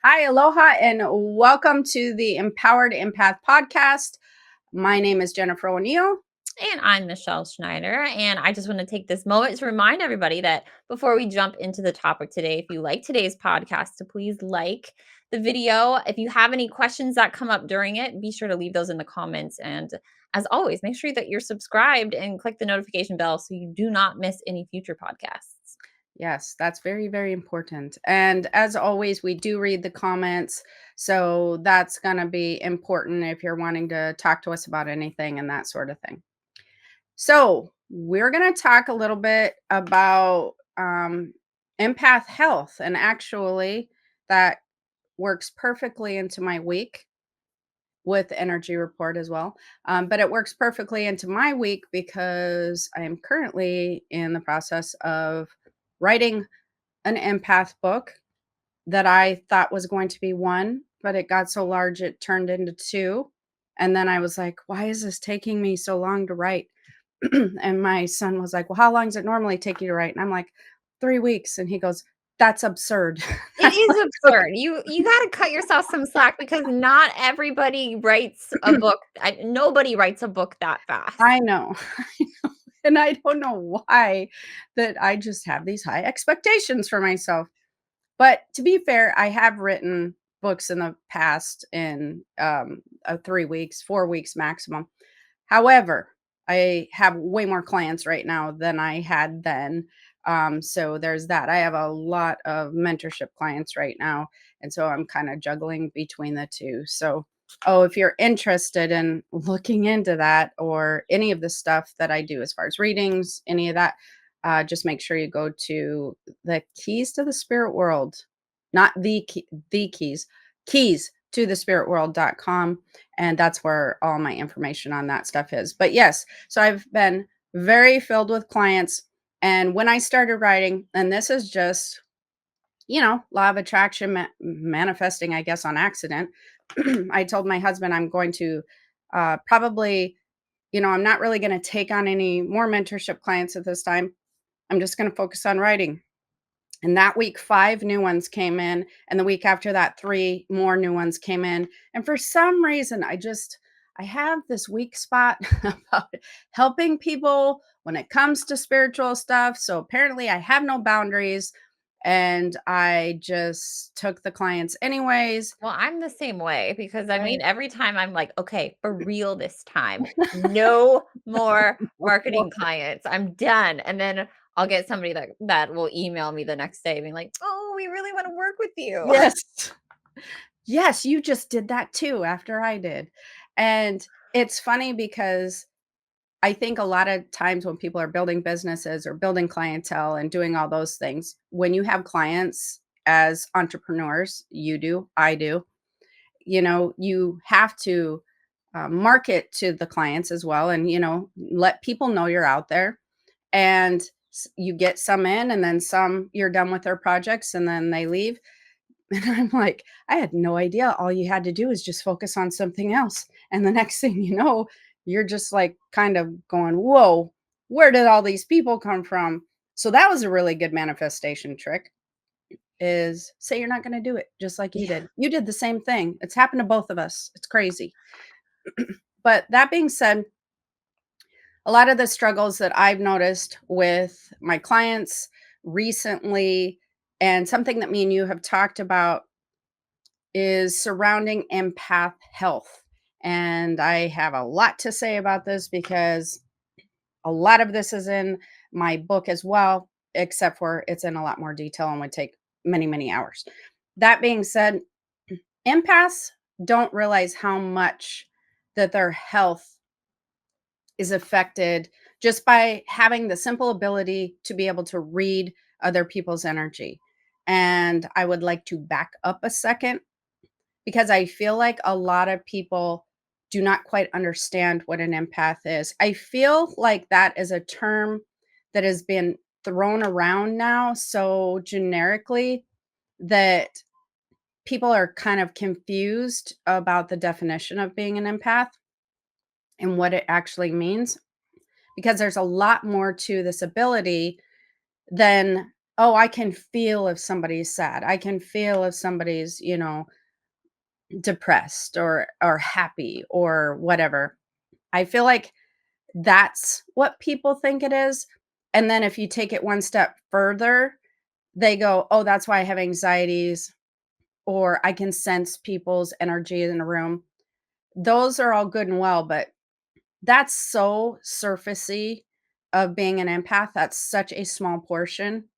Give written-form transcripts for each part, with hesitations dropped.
Hi, aloha, and welcome to the Empowered Empath podcast. My name is Jennifer O'Neill. And I'm Michelle Schneider. And I just want to take this moment to remind everybody that before we jump into the topic today, if you like today's podcast, to please like the video. If you have any questions that come up during it, be sure to leave those in the comments. And as always, make sure that you're subscribed and click the notification bell so you do not miss any future podcasts. Yes, that's very, very important. And as always, we do read the comments. So that's going to be important if you're wanting to talk to us about anything and that sort of thing. So we're going to talk a little bit about empath health. And actually, that works perfectly into my week with energy report as well. But it works perfectly into my week because I am currently in the process of writing an empath book that I thought was going to be one, but it got so large it turned into two. And then I was like, why is this taking me so long to write? And my son was like, well, how long does it normally take you to write? And I'm like, 3 weeks. And he goes, that's absurd. It is absurd. You got to cut yourself some slack because not everybody writes a book. Nobody writes a book that fast. I know. I know. And I don't know why that I just have these high expectations for myself. But to be fair, I have written books in the past in 3 weeks, 4 weeks maximum. However, I have way more clients right now than I had then. So there's that. I have a lot of mentorship clients right now. And so I'm kind of juggling between the two. So, oh, if you're interested in looking into that or any of the stuff that I do as far as readings, any of that, just make sure you go to the keys to the spirit world, not the keys to the spiritworld.com. And that's where all my information on that stuff is. But yes, so I've been very filled with clients. And when I started writing, and this is just, law of attraction manifesting, I guess, on accident. I told my husband I'm going to probably, I'm not really going to take on any more mentorship clients at this time. I'm just going to focus on writing. And that week, 5 new ones came in. And the week after that, 3 more new ones came in. And for some reason, I have this weak spot about helping people when it comes to spiritual stuff. So apparently, I have no boundaries. And I just took the clients anyways. Well, I'm the same way because I Right. mean, every time I'm like, okay, for real this time, no more marketing clients. I'm done. And then I'll get somebody that will email me the next day being like, "Oh, we really want to work with you." Yes. Yes, you just did that too after I did. And it's funny because I think a lot of times when people are building businesses or building clientele and doing all those things, when you have clients as entrepreneurs, you do, I do, you have to market to the clients as well and, let people know you're out there. And you get some in and then some you're done with their projects and then they leave. And I'm like, I had no idea. All you had to do is just focus on something else. And the next thing you know, you're just like kind of going, whoa, where did all these people come from? So that was a really good manifestation trick is say you're not going to do it just like you Yeah. did. You did the same thing. It's happened to both of us. It's crazy. But that being said, a lot of the struggles that I've noticed with my clients recently, and something that me and you have talked about is surrounding empath health. And I have a lot to say about this because a lot of this is in my book as well, except for it's in a lot more detail and would take many, many hours. That being said, empaths don't realize how much that their health is affected just by having the simple ability to be able to read other people's energy. And I would like to back up a second because I feel like a lot of people do not quite understand what an empath is. I feel like that is a term that has been thrown around now so generically that people are kind of confused about the definition of being an empath and what it actually means because there's a lot more to this ability than oh, I can feel if somebody's sad. I can feel if somebody's, depressed or happy or whatever. I feel like that's what people think it is. And then if you take it one step further, they go, "Oh, that's why I have anxieties," or "I can sense people's energy in a room." Those are all good and well, but that's so surfacey of being an empath. That's such a small portion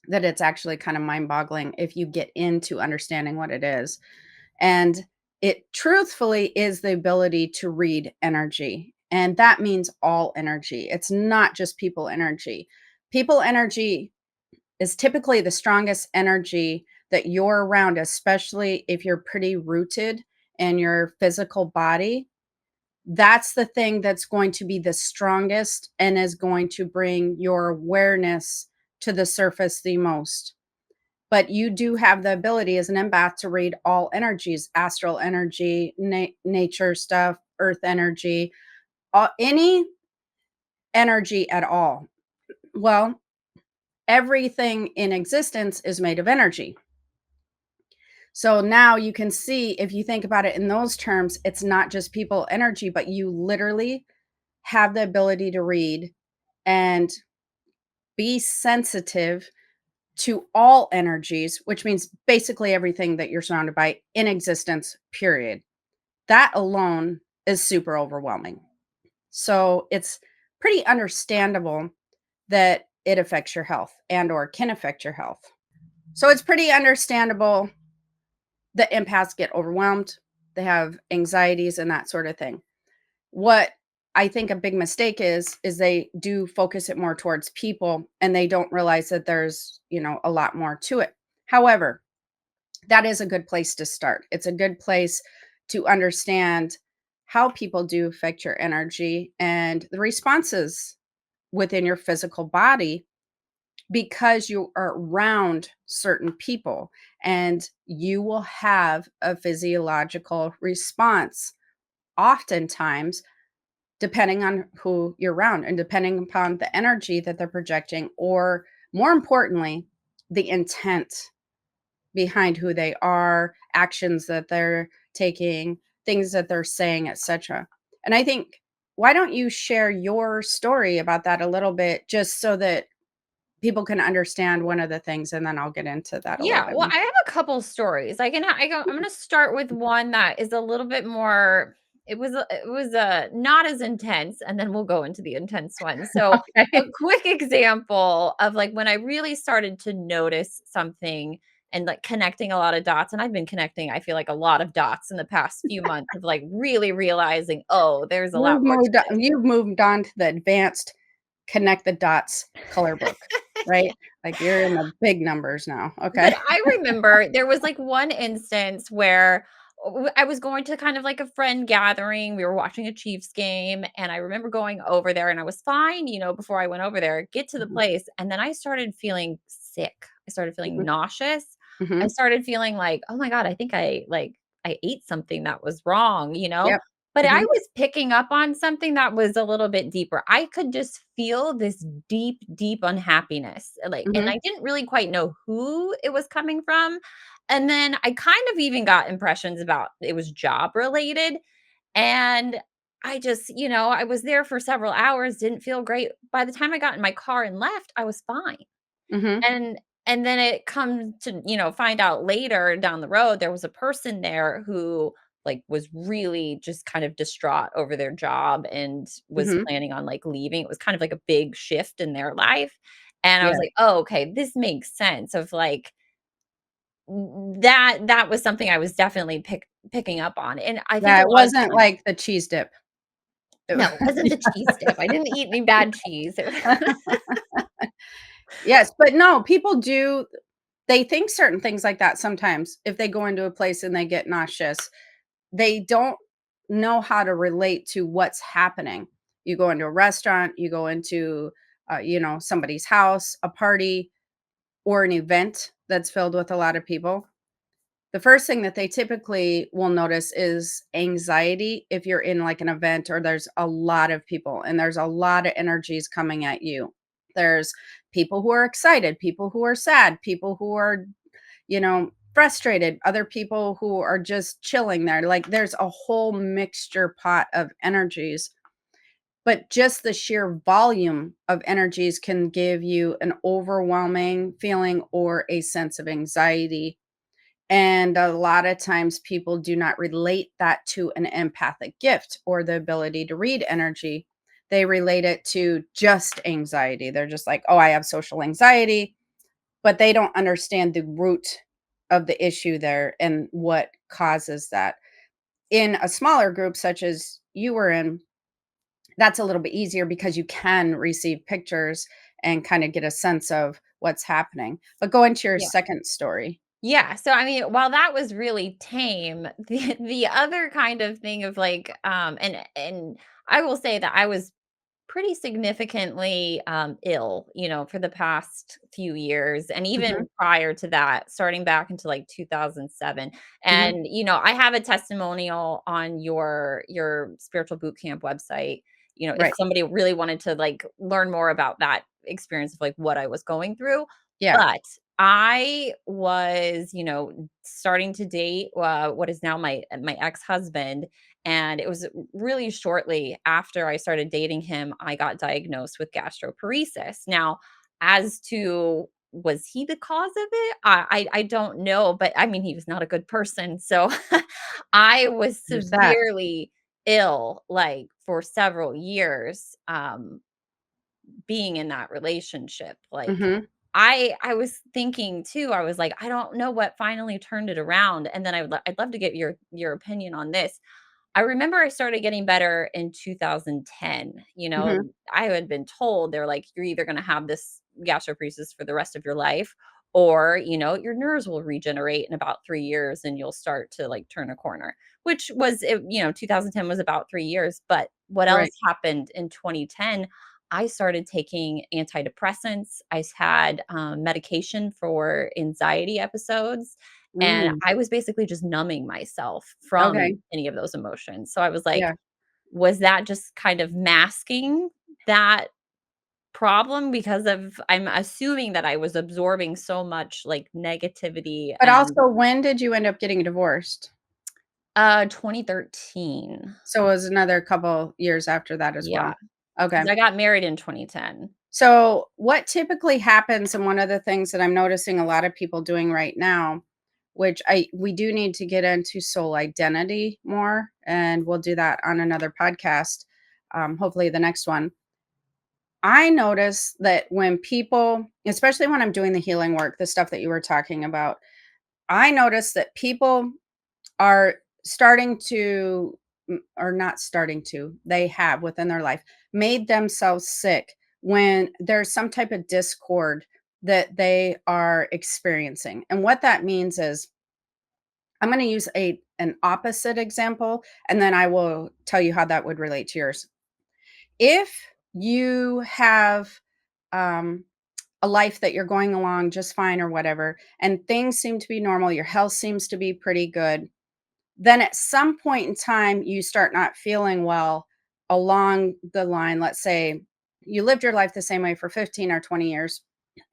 that it's actually kind of mind-boggling if you get into understanding what it is. And it truthfully is the ability to read energy. And that means all energy. It's not just people energy. People energy is typically the strongest energy that you're around, especially if you're pretty rooted in your physical body. That's the thing that's going to be the strongest and is going to bring your awareness to the surface the most. But you do have the ability as an empath to read all energies, astral energy, nature stuff, earth energy, any energy at all. Well, everything in existence is made of energy. So now you can see, if you think about it in those terms, it's not just people energy, but you literally have the ability to read and be sensitive to all energies, which means basically everything that you're surrounded by in existence, period. That alone is super overwhelming. So it's pretty understandable that it affects your health and or can affect your health. So it's pretty understandable that empaths get overwhelmed, they have anxieties and that sort of thing. What I think a big mistake is they do focus it more towards people and they don't realize that there's, a lot more to it. However, that is a good place to start. It's a good place to understand how people do affect your energy and the responses within your physical body because you are around certain people and you will have a physiological response oftentimes depending on who you're around and depending upon the energy that they're projecting, or more importantly, the intent behind who they are, actions that they're taking, things that they're saying, etc. And I think, why don't you share your story about that a little bit just so that people can understand one of the things, and then I'll get into that a little Yeah, bit well, more. I have a couple stories. I'm gonna start with one that is a little bit more. It was not as intense, and then we'll go into the intense one. So, a Okay. quick example of like when I really started to notice something and like connecting a lot of dots, and I've been connecting, I feel like a lot of dots in the past few months of like really realizing, oh, there's a lot more to this. You've moved on to the advanced connect the dots color book, right? Like you're in the big numbers now. But Okay. I remember there was, like, one instance where I was going to kind of like a friend gathering, we were watching a Chiefs game, and I remember going over there, and I was fine, before I went over there, get to the Mhm, place, and then I started feeling sick. I started feeling mhm, nauseous. I mhm. started feeling like, "Oh my god, I think I ate something that was wrong," you know? Yep. But I Mhm, was picking up on something that was a little bit deeper. I could just feel this deep, deep unhappiness, and mhm, I didn't really quite know who it was coming from. And then I kind of even got impressions about it was job related. And I just, I was there for several hours, didn't feel great. By the time I got in my car and left, I was fine. mhm, And then it comes to, find out later down the road, there was a person there who, like, was really just kind of distraught over their job and was mhm. planning on, like, leaving. It was kind of like a big shift in their life, and I was Yeah. like, "Oh, okay, this makes sense," of, like, that was something I was definitely picking up on, and I think Yeah, a it lot of wasn't times. like the cheese dip. It No, it wasn't the cheese dip. I didn't eat any bad cheese. Yes, but no, people do, they think certain things like that sometimes if they go into a place and they get nauseous. They don't know how to relate to what's happening. You go into a restaurant, you go into, somebody's house, a party, or an event that's filled with a lot of people. The first thing that they typically will notice is anxiety if you're in like an event or there's a lot of people and there's a lot of energies coming at you. There's people who are excited, people who are sad, people who are, frustrated, other people who are just chilling there. Like there's a whole mixture pot of energies, but just the sheer volume of energies can give you an overwhelming feeling or a sense of anxiety. And a lot of times people do not relate that to an empathic gift or the ability to read energy. They relate it to just anxiety. They're just like, oh, I have social anxiety, but they don't understand the root of the issue there and what causes that. In a smaller group, such as you were in, that's a little bit easier because you can receive pictures and kind of get a sense of what's happening. But go into your Yeah. second story. Yeah, so I mean, while that was really tame, the other kind of thing of like, and I will say that I was pretty significantly ill, for the past few years, and Mhm, even prior to that, starting back into like 2007. mhm. And I have a testimonial on your spiritual boot camp website. If Right. somebody really wanted to like learn more about that experience of like what I was going through, Yeah. but I was, starting to date what is now my ex-husband, and it was really shortly after I started dating him, I got diagnosed with gastroparesis. Now, as to was he the cause of it? I don't know, but I mean, he was not a good person. So I was There's that. severely ill, like for several years, being in that relationship. Like Mhm. I was thinking too, I was like, I don't know what finally turned it around. And then I'd love to get your opinion on this. I remember I started getting better in 2010. Mhm. I had been told they're like, you're either going to have this gastroparesis for the rest of your life, or, your nerves will regenerate in about 3 years and you'll start to like turn a corner, which was, 2010 was about 3 years. But what else Right. happened in 2010? I started taking antidepressants. I had medication for anxiety episodes, and Mm. I was basically just numbing myself from Okay. any of those emotions. So I was like, Yeah. was that just kind of masking that problem because of I'm assuming that I was absorbing so much, like, negativity But and also, when did you end up getting divorced? 2013. So it was another couple years after that as Yeah, well. Okay. because I got married in 2010. So what typically happens, and one of the things that I'm noticing a lot of people doing right now, which we do need to get into soul identity more, and we'll do that on another podcast, hopefully the next one. I notice that when people, especially when I'm doing the healing work, the stuff that you were talking about, I notice that people are starting to, or not starting to, they have within their life made themselves sick when there's some type of discord that they are experiencing. And what that means is, I'm going to use an opposite example, and then I will tell you how that would relate to yours. If you have um, a life that you're going along just fine or whatever, and things seem to be normal, your health seems to be pretty good, then at some point in time, you start not feeling well along the line. Let's say you lived your life the same way for 15 or 20 years,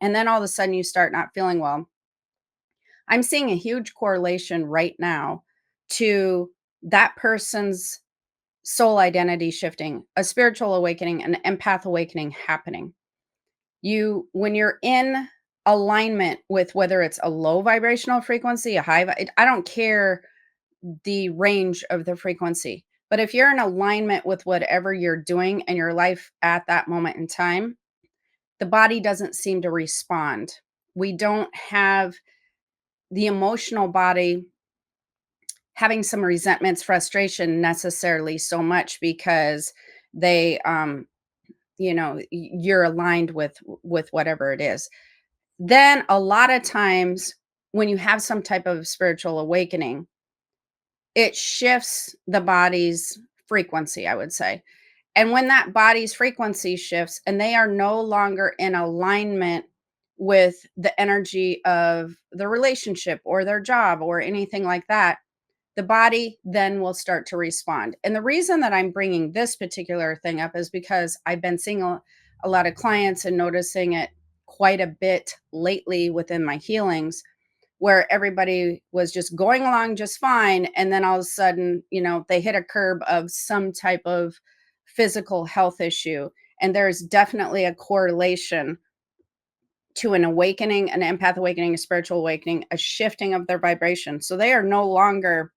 and then all of a sudden you start not feeling well. I'm seeing a huge correlation right now to that person's soul identity shifting, a spiritual awakening, an empath awakening happening. When you're in alignment with whether it's a low vibrational frequency, a high, I don't care the range of the frequency. But if you're in alignment with whatever you're doing in your life at that moment in time, the body doesn't seem to respond. We don't have the emotional body having some resentments, frustration necessarily so much because they you're aligned with whatever it is. Then a lot of times when you have some type of spiritual awakening, it shifts the body's frequency, I would say. And when that body's frequency shifts and they are no longer in alignment with the energy of the relationship or their job or anything like that, the body then will start to respond. And the reason that I'm bringing this particular thing up is because I've been seeing a lot of clients and noticing it quite a bit lately within my healings, where everybody was just going along just fine. And then all of a sudden, they hit a curb of some type of physical health issue. And there's definitely a correlation to an awakening, an empath awakening, a spiritual awakening, a shifting of their vibration. So they are no longer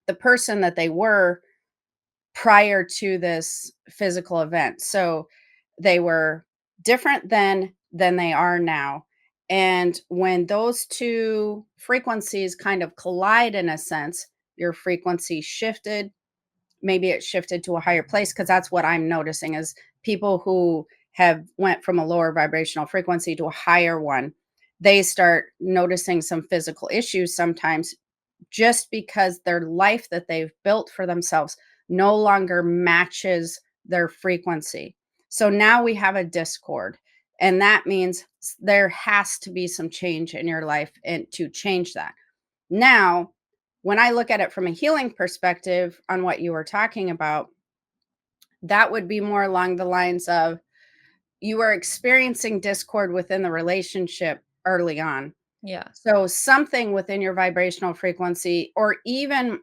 the person that they were prior to this physical event. So they were different then than they are now. And when those two frequencies kind of collide in a sense, your frequency shifted, maybe it shifted to a higher place, because that's what I'm noticing is people who have went from a lower vibrational frequency to a higher one, they start noticing some physical issues sometimes, just because their life that they've built for themselves no longer matches their frequency. So now we have a discord. And that means there has to be some change in your life and to change that. Now, when I look at it from a healing perspective on what you were talking about, that would be more along the lines of you are experiencing discord within the relationship early on. Yeah. So something within your vibrational frequency, or even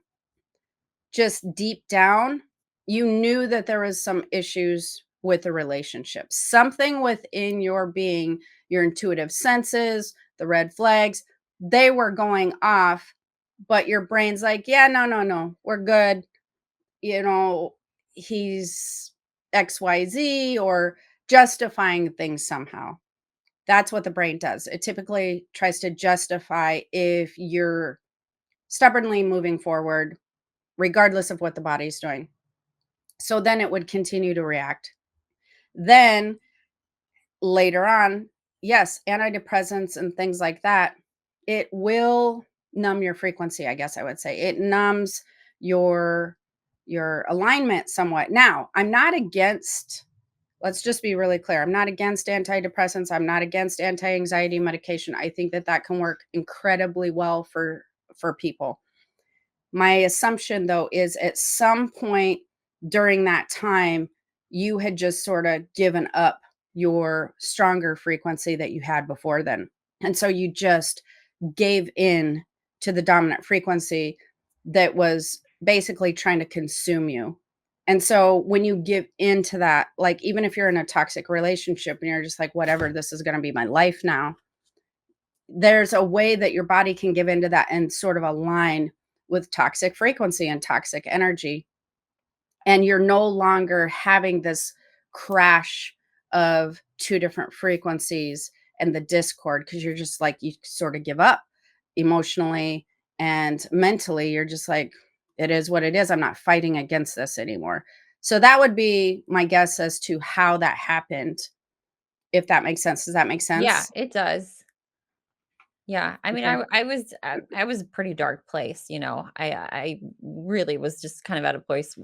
just deep down, you knew that there was some issues with the relationship. Something within your being, your intuitive senses, the red flags, they were going off, but your brain's like, yeah, no, no, no, we're good. You know, he's XYZ, or justifying things somehow. That's what the brain does. It typically tries to justify if you're stubbornly moving forward, regardless of what the body's doing. So then it would continue to react. Then later on, yes, antidepressants and things like that, it will numb your frequency, I guess I would say. It numbs your alignment somewhat. Now, I'm not against, let's just be really clear. I'm not against antidepressants. I'm not against anti-anxiety medication. I think that that can work incredibly well for people. My assumption, though, is at some point during that time, you had just sort of given up your stronger frequency that you had before then. And so you just gave in to the dominant frequency that was basically trying to consume you. And so when you give into that, like even if you're in a toxic relationship and you're just like, whatever, this is going to be my life now, there's a way that your body can give into that and sort of align with toxic frequency and toxic energy. And you're no longer having this crash of two different frequencies and the discord, because you're just like, you sort of give up emotionally and mentally. You're just like, it is what it is. I'm not fighting against this anymore. So that would be my guess as to how that happened, if that makes sense. Does that make Yeah, sense? it does. Yeah, I mean, Okay. I was a pretty dark place, you know. I really was just kind of at a place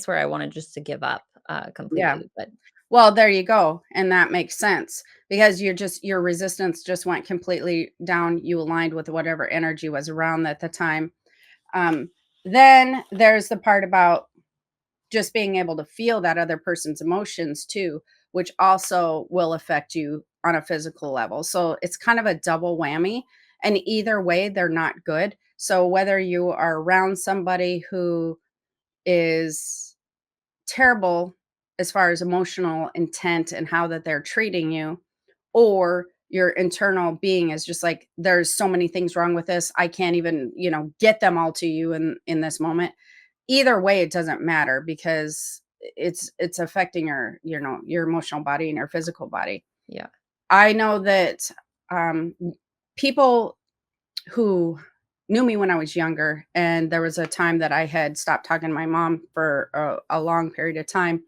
where I wanted just to give up Yeah. completely. But Well, there you go, and that makes sense because your resistance just went completely down. You aligned with whatever energy was around at the time. Um, then there's the part about just being able to feel that other person's emotions too, which also will affect you on a physical level. So it's kind of a double whammy, and either way, they're not good. So whether you are around somebody who is terrible as far as emotional intent and how that they're treating you, or your internal being is just like, there's so many things wrong with this, I can't even get them all to you in this moment. Either way, it doesn't matter, because it's affecting your emotional body and your physical body. yeah. I know that people who knew me when I was younger, and there was a time that I had stopped talking to my mom for a long period of time.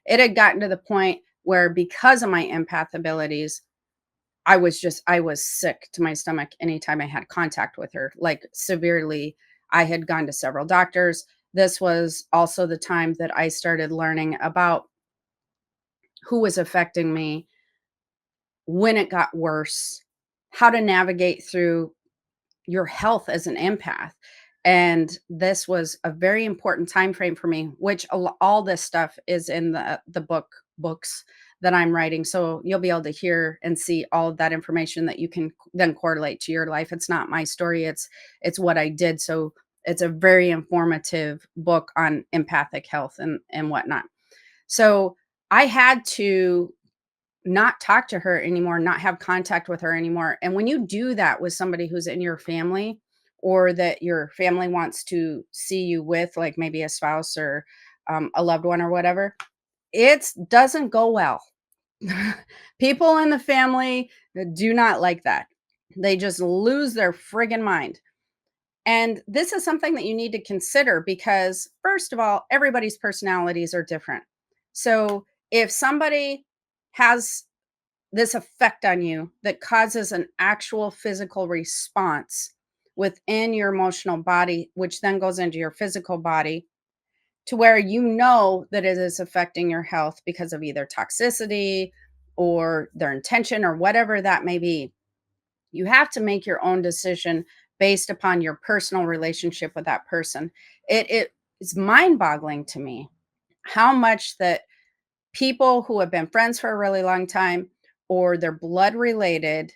It had gotten to the point where, because of my empath abilities, I was sick to my stomach anytime I had contact with her, like severely. I had gone to several doctors. This was also the time that I started learning about who was affecting me, when it got worse, how to navigate through your health as an empath. And this was a very important time frame for me, which all this stuff is in the books that I'm writing. So you'll be able to hear and see all of that information that you can then correlate to your life. It's not my story, it's what I did. So it's a very informative book on empathic health and whatnot. So I had to not talk to her anymore, not have contact with her anymore. And when you do that with somebody who's in your family or that your family wants to see you with, like maybe a spouse or a loved one or whatever, it doesn't go well. People in the family do not like that. They just lose their friggin' mind. And this is something that you need to consider because, first of all, everybody's personalities are different. So if somebody has this effect on you that causes an actual physical response within your emotional body, which then goes into your physical body, to where you know that it is affecting your health because of either toxicity or their intention or whatever that may be. You have to make your own decision based upon your personal relationship with that person. It is mind-boggling to me how much that people who have been friends for a really long time or they're blood related,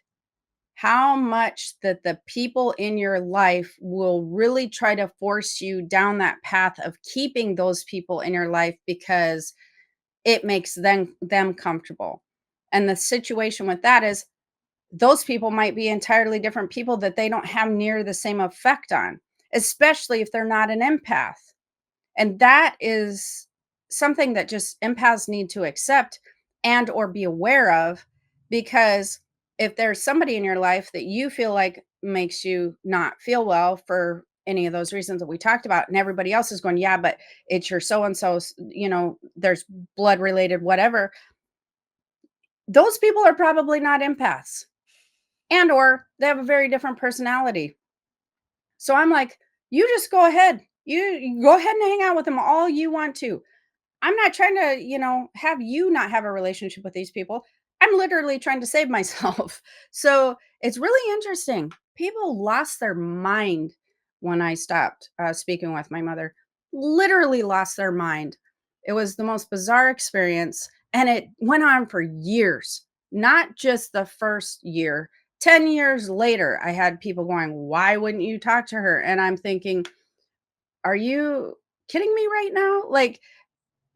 how much that the people in your life will really try to force you down that path of keeping those people in your life because it makes them comfortable. And the situation with that is those people might be entirely different people that they don't have near the same effect on, especially if they're not an empath. And that is something that just empaths need to accept and or be aware of, because if there's somebody in your life that you feel like makes you not feel well for any of those reasons that we talked about, and everybody else is going, yeah, but it's your so and so, there's blood related whatever, those people are probably not empaths, and or they have a very different personality. So I'm like, you just go ahead, you go ahead and hang out with them all you want to. I'm not trying to, have you not have a relationship with these people. I'm literally trying to save myself. So it's really interesting. People lost their mind when I stopped speaking with my mother. Literally lost their mind. It was the most bizarre experience. And it went on for years, not just the first year. 10 years later, I had people going, why wouldn't you talk to her? And I'm thinking, are you kidding me right now? Like,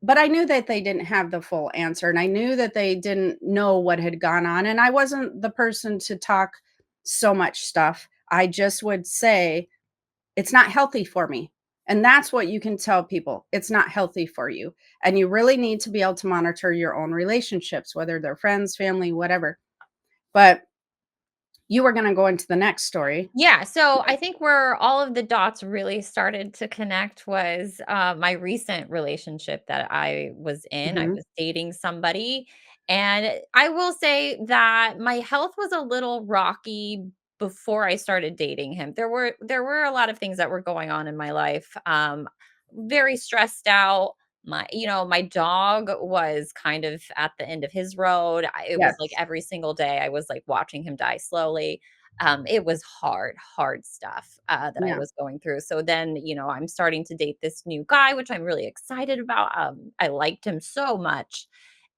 but I knew that they didn't have the full answer, and I knew that they didn't know what had gone on, and I wasn't the person to talk so much stuff. I just would say, "It's not healthy for me." And that's what you can tell people. It's not healthy for you. And you really need to be able to monitor your own relationships, whether they're friends, family, whatever. But you were gonna go into the next story. Yeah, so I think where all of the dots really started to connect was my recent relationship that I was in. I Mhm. was dating somebody, and I will say that my health was a little rocky before I started dating him. There were a lot of things that were going on in my life. Very stressed out. My dog was kind of at the end of his road. It was like Yes. every single day I was like watching him die slowly. It was hard stuff that I Yeah. was going through. So then, I'm starting to date this new guy, which I'm really excited about. I liked him so much.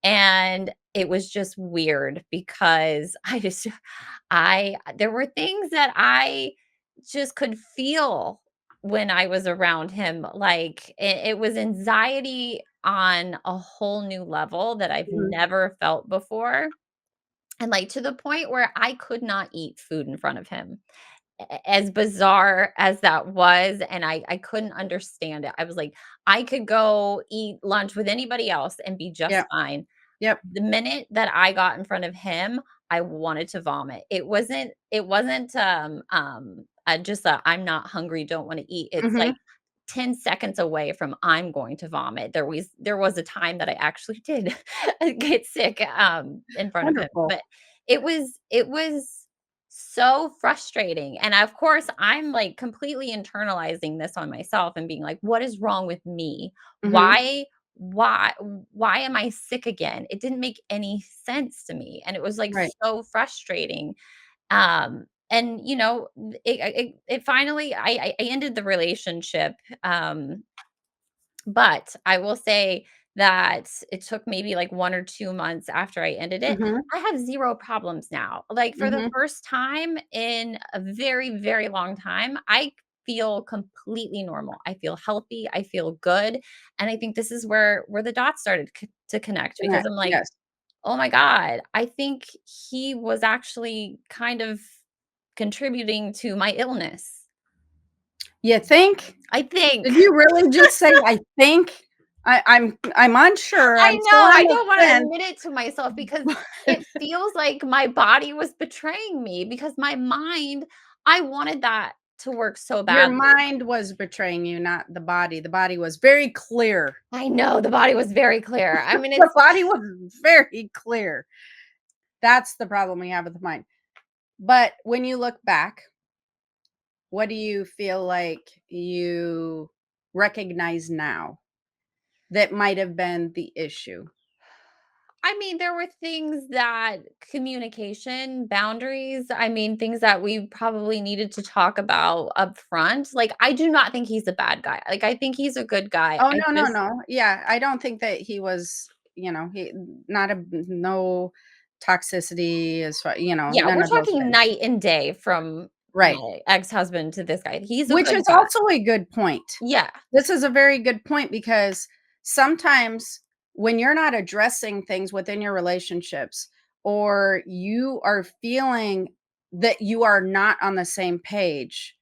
And it was just weird because there were things that I just could feel when I was around him. Like it was anxiety on a whole new level that I've Mhm. never felt before. And, like, to the point where I could not eat food in front of him. As bizarre as that was, and I couldn't understand it. I was like, I could go eat lunch with anybody else and be just Yep. fine. Yep. The minute that I got in front of him, I wanted to vomit. It wasn't just a I'm not hungry, don't wanna eat. It's like Mhm. 10 seconds away from I'm going to vomit. There was a time that I actually did get sick, in front of him, Wonderful. but it was so frustrating, and of course, I'm, like, completely internalizing this on myself and being like, "What is wrong with me? Mhm. Why why am I sick again?" It didn't make any sense to me, and it was, like, Right. so frustrating. And, it finally I ended the relationship, but I will say that it took maybe like 1 or 2 months after I ended it, Mhm, I have 0 problems now. Like, for the mhm. first time in a very, very long time, I feel completely normal. I feel healthy, I feel good, and I think this is where the dots started to connect because Connect, I'm like, yes. "Oh my god, I think he was actually kind of contributing to my illness." You think? I Did think. you really just say, "I think"? I'm unsure, I I'm still know, on I the don't wanna fence. admit it to myself because it feels like my body was betraying me because my mind, I wanted that to work so Your badly. mind was betraying you, not the body. The body was very clear. I know, the body was very clear. I mean, The it's body was very clear. That's the problem we have with the mind. But when you look back, what do you feel like you recognize now that might have been the issue? I mean, there were things that communication, boundaries, I mean, things that we probably needed to talk about up front. Like, I do not think he's a bad guy. Like, I think he's a good guy. Oh, I no, no, just no. Yeah, I don't think that he was, he not a no toxicity as far, Yeah, none we're of those talking things. night and day from Right. my ex-husband to this guy. He's a Which good is guy. also a good point. Yeah, This is a very good point because sometimes when you're not addressing things within your relationships or you are feeling that you are not on the same page,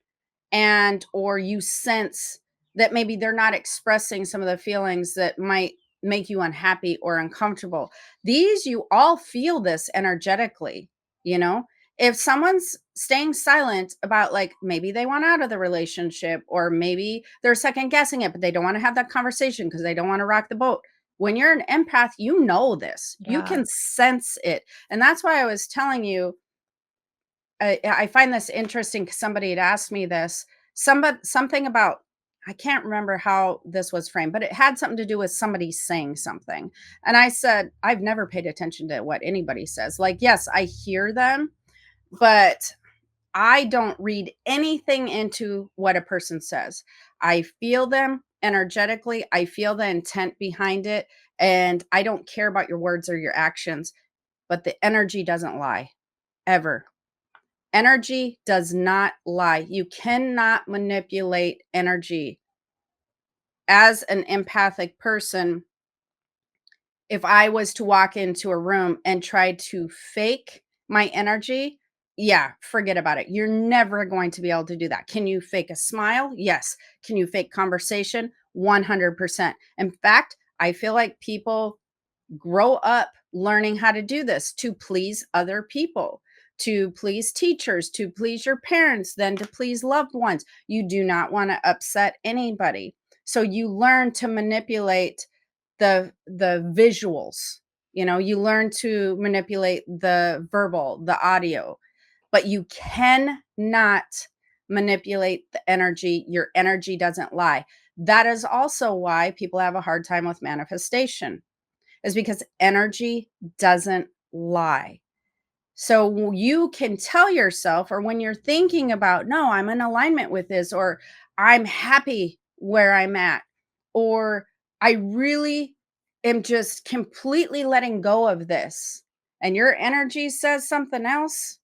and or you sense that maybe they're not expressing some of the feelings that might make you unhappy or uncomfortable. These, you all feel this energetically, you know? If someone's staying silent about, like, maybe they want out of the relationship or maybe they're second guessing it, but they don't want to have that conversation because they don't want to rock the boat. When you're an empath, you know this. You yeah, can sense it. And that's why I was telling you, I find this interesting 'cause somebody had asked me this, something about, I can't remember how this was framed, but it had something to do with somebody saying something. And I said, I've never paid attention to what anybody says. Like, yes, I hear them, but I don't read anything into what a person says. I feel them energetically, I feel the intent behind it, and I don't care about your words or your actions, but the energy doesn't lie ever. Energy does not lie. You cannot manipulate energy. As an empathic person, if I was to walk into a room and try to fake my energy, yeah, forget about it. You're never going to be able to do that. Can you fake a smile? Yes. Can you fake conversation? 100%. In fact, I feel like people grow up learning how to do this to please other people, to please teachers, to please your parents, then to please loved ones. You do not want to upset anybody. So you learn to manipulate the visuals. You learn to manipulate the verbal, the audio, but you cannot manipulate the energy. Your energy doesn't lie. That is also why people have a hard time with manifestation, is because energy doesn't lie. So you can tell yourself, or when you're thinking about, no, I'm in alignment with this, or I'm happy where I'm at, or I really am just completely letting go of this, and your energy says something else.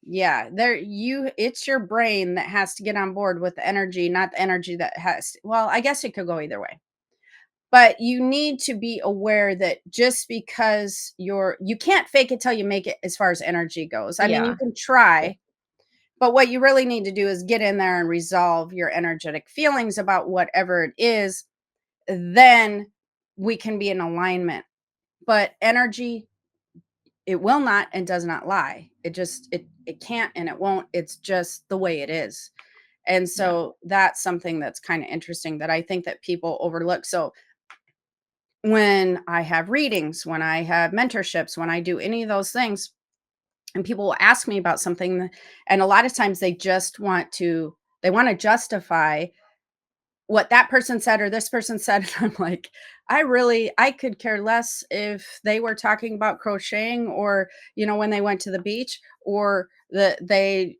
Yeah, it's your brain that has to get on board with the energy, not the energy that has, well, I guess it could go either way. But you need to be aware that just because you can't fake it till you make it as far as energy goes. I mean, you yeah, can try, but what you really need to do is get in there and resolve your energetic feelings about whatever it is. Then we can be in alignment. But energy, it will not and does not lie. It can't and it won't. It's just the way it is. And yeah, so that's something that's kind of interesting that I think that people overlook. So when I have readings, when I have mentorships, when I do any of those things, and people will ask me about something, and a lot of times they want to justify what that person said or this person said. And I'm like, I could care less if they were talking about crocheting, or when they went to the beach, or they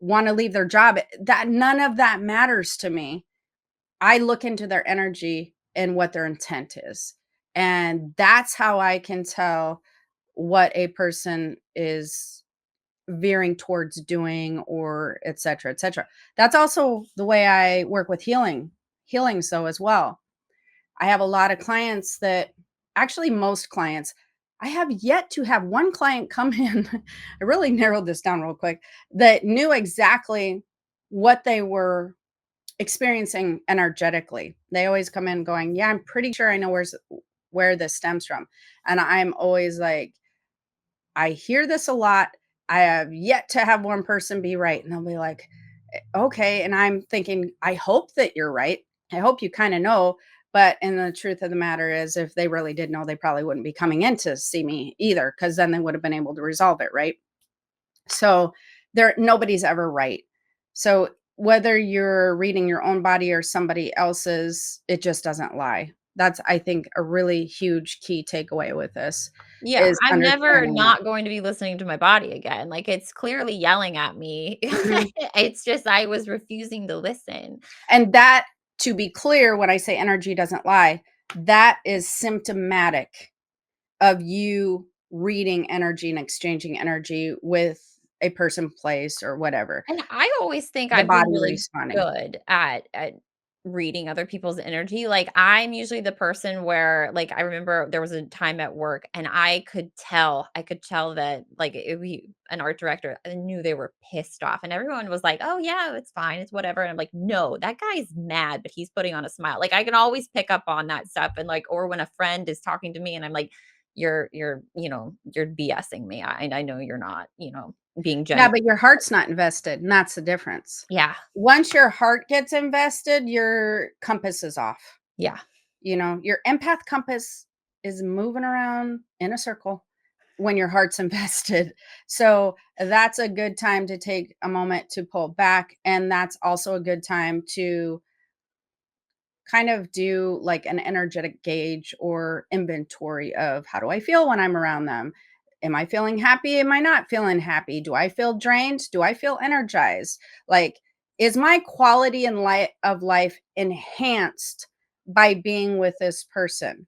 want to leave their job. That None of that matters to me. I look into their energy and what their intent is. And that's how I can tell what a person is veering towards doing, or et cetera, et cetera. That's also the way I work with healing so as well. I have a lot of clients that, actually most clients, I have yet to have one client come in. I really narrowed this down real quick, that knew exactly what they were experiencing energetically. They always come in going, "Yeah, I'm pretty sure I know where this stems from." And I'm always like, I hear this a lot. I have yet to have one person be right. And they'll be like, Okay. And I'm thinking, I hope that you're right. I hope you kind of know. But and the truth of the matter is, if they really did know, they probably wouldn't be coming in to see me either, because then they would have been able to resolve it, right? So nobody's ever right. So whether you're reading your own body or somebody else's, it just doesn't lie. That's, I think, a really huge key takeaway with this, Yeah, is I'm never understanding that. not going to be listening to my body again, like, it's clearly yelling at me. Mhm. It's just I was refusing to listen. And that, to be clear, when I say energy doesn't lie, that is symptomatic of you reading energy and exchanging energy with a person, place, or whatever. And I always think The I've been body really responding. good at reading other people's energy. Like, I'm usually the person where, like, I remember there was a time at work and I could tell that, like, we an art director, I knew they were pissed off and everyone was like, "Oh yeah, it's fine. It's whatever." And I'm like, "No, that guy's mad, but he's putting on a smile." Like, I can always pick up on that stuff. And like, or when a friend is talking to me and I'm like, you're BSing me. I know you're not, being Yeah, genuine. but your heart's not invested, and that's the difference. Yeah. Once your heart gets invested, your compass is off. Yeah. Your empath compass is moving around in a circle when your heart's invested. So that's a good time to take a moment to pull back. And that's also a good time to kind of do like an energetic gauge or inventory of, how do I feel when I'm around them? Am I feeling happy? Am I not feeling happy? Do I feel drained? Do I feel energized? Like, is my quality in light of life enhanced by being with this person?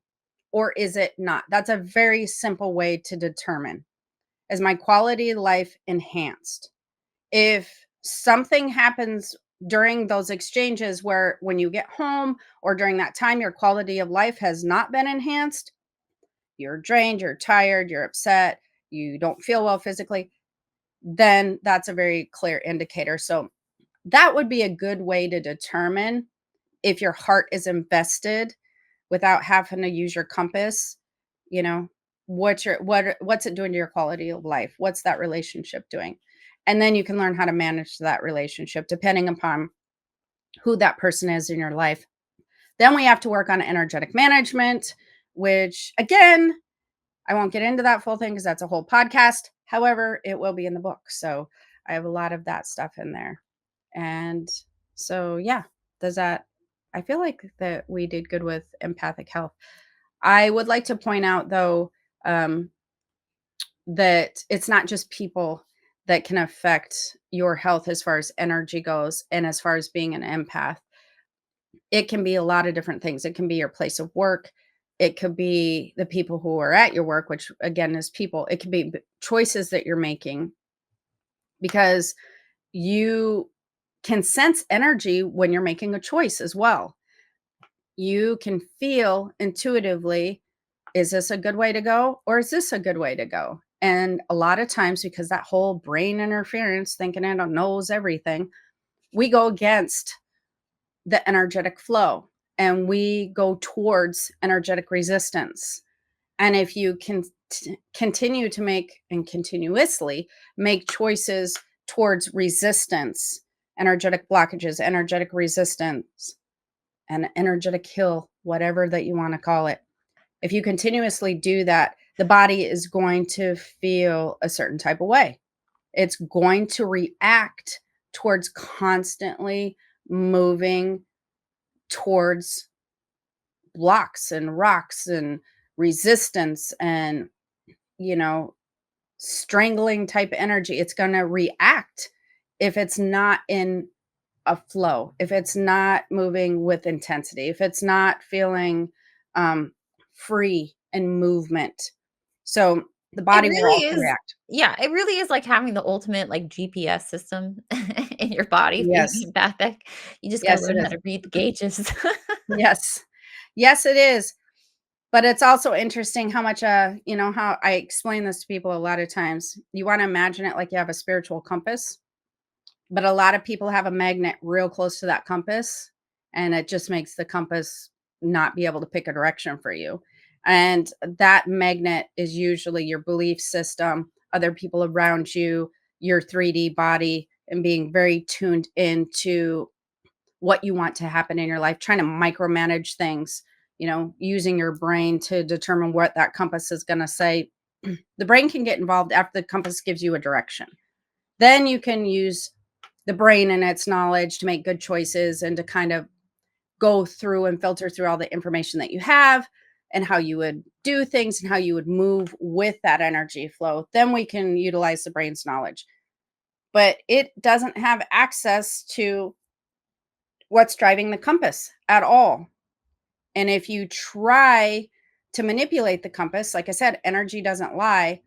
Or is it not? That's a very simple way to determine. Is my quality of life enhanced? If something happens during those exchanges where, when you get home or during that time, your quality of life has not been enhanced, you're drained, you're tired, you're upset, you don't feel well physically, then that's a very clear indicator. So that would be a good way to determine if your heart is invested without having to use your compass. you know what's it doing to your quality of life? What's that relationship doing? And then you can learn how to manage that relationship depending upon who that person is in your life. Then we have to work on energetic management, which, again, I won't get into that full thing because that's a whole podcast. However, it will be in the book, so I have a lot of that stuff in there. And so, yeah, does that I feel like that we did good with empathic health. I would like to point out, though, um, that it's not just people that can affect your health as far as energy goes and as far as being an empath. It can be a lot of different things. It can be your place of work. It could be the people who are at your work, which again is people. It could be choices that you're making, because you can sense energy when you're making a choice as well. You can feel intuitively, is this a good way to go, or is this a good way to go? And a lot of times, because that whole brain interference, thinking it knows everything, we go against the energetic flow and we go towards energetic resistance. And if you can continue to make and continuously make choices towards resistance, energetic blockages, energetic resistance, an energetic hill, whatever that you want to call it. If you continuously do that, the body is going to feel a certain type of way. It's going to react towards constantly moving towards blocks and rocks and resistance and, you know, strangling type energy. It's going to react if it's not in a flow, if it's not moving with intensity, if it's not feeling free and movement. So the It body will really also is react. yeah, it really is like having the ultimate, like, GPS system in your body, being Yes. empathic. You just gotta Yes, learn it how is. to read the gauges. Yes. Yes, it is. But it's also interesting how much, how I explain this to people a lot of times. You want to imagine it like you have a spiritual compass, but a lot of people have a magnet real close to that compass, and it just makes the compass not be able to pick a direction for you. And that magnet is usually your belief system, other people around you, your 3D body, and being very tuned into what you want to happen in your life, trying to micromanage things, using your brain to determine what that compass is going to say. The brain can get involved after the compass gives you a direction. Then you can use the brain and its knowledge to make good choices and to kind of go through and filter through all the information that you have and how you would do things and how you would move with that energy flow. Then we can utilize the brain's knowledge. But it doesn't have access to what's driving the compass at all. And if you try to manipulate the compass, like I said, energy doesn't lie.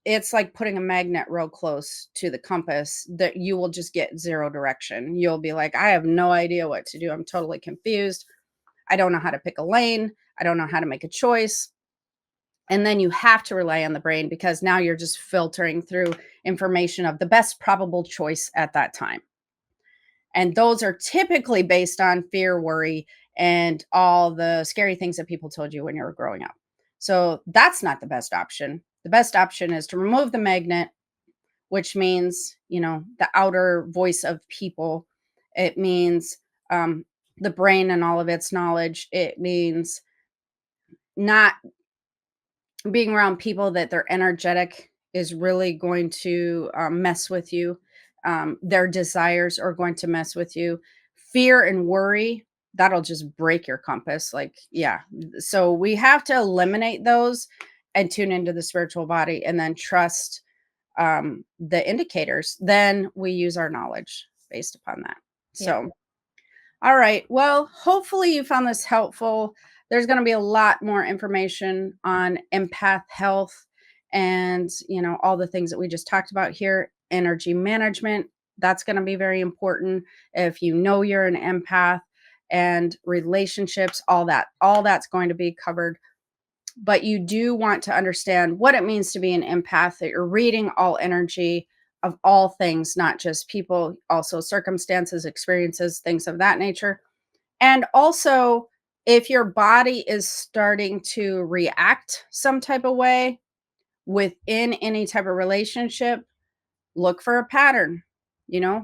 It's like putting a magnet real close to the compass that you will just get zero direction. You'll be like, I have no idea what to do. I'm totally confused. I don't know how to pick a lane. I don't know how to make a choice. And then you have to rely on the brain because now you're just filtering through information of the best probable choice at that time. And those are typically based on fear, worry, and all the scary things that people told you when you were growing up. So that's not the best option. The best option is to remove the magnet, which means, the outer voice of people. It means the brain and all of its knowledge. It means not being around people that their energetic is really going to mess with you. Their desires are going to mess with you. Fear and worry, that'll just break your compass. Like, yeah. So we have to eliminate those and tune into the spiritual body and then trust the indicators. Then we use our knowledge based upon that. Yeah. So all right. Well, hopefully you found this helpful. There's going to be a lot more information on empath health and, all the things that we just talked about here. Energy management, that's going to be very important if you know you're an empath, and relationships, all that's going to be covered. But you do want to understand what it means to be an empath, that you're reading all energy of all things, not just people, also circumstances, experiences, things of that nature. And also, if your body is starting to react some type of way within any type of relationship, look for a pattern,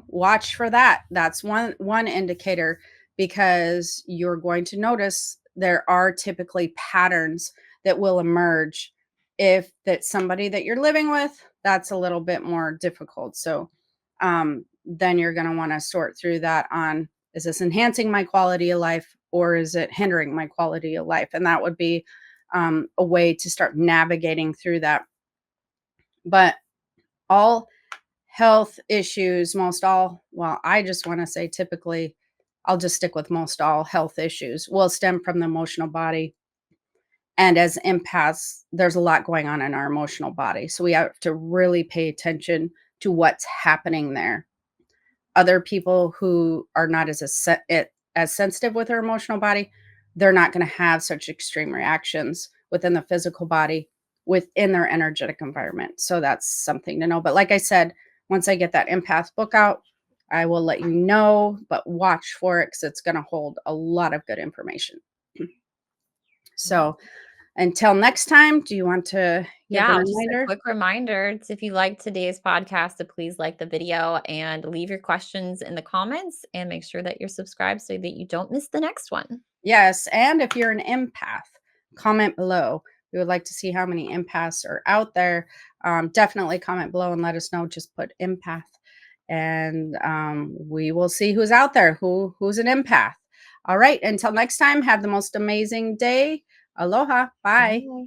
watch for that. That's one indicator, because you're going to notice there are typically patterns that will emerge. If that's somebody that you're living with, that's a little bit more difficult. So then you're going to want to sort through that on, is this enhancing my quality of life or is it hindering my quality of life? And that would be a way to start navigating through that. But all health issues, most all, well, I just want to say typically, I'll just stick with most all health issues will stem from the emotional body. And as empaths, there's a lot going on in our emotional body. So we have to really pay attention to what's happening there. Other people who are not as sensitive with their emotional body, they're not going to have such extreme reactions within the physical body, within their energetic environment. So that's something to know. But like I said, once I get that empath book out, I will let you know, but watch for it because it's going to hold a lot of good information. So until next time, do you want to give a Yeah, just a reminder? quick reminder to if you like today's podcast to please like the video and leave your questions in the comments and make sure that you're subscribed so that you don't miss the next one. Yes, and if you're an empath, comment below. We would like to see how many empaths are out there. Definitely comment below and let us know. Just put empath, and we will see who's out there, who's an empath. All right. Until next time, have the most amazing day. Aloha. Bye. Bye.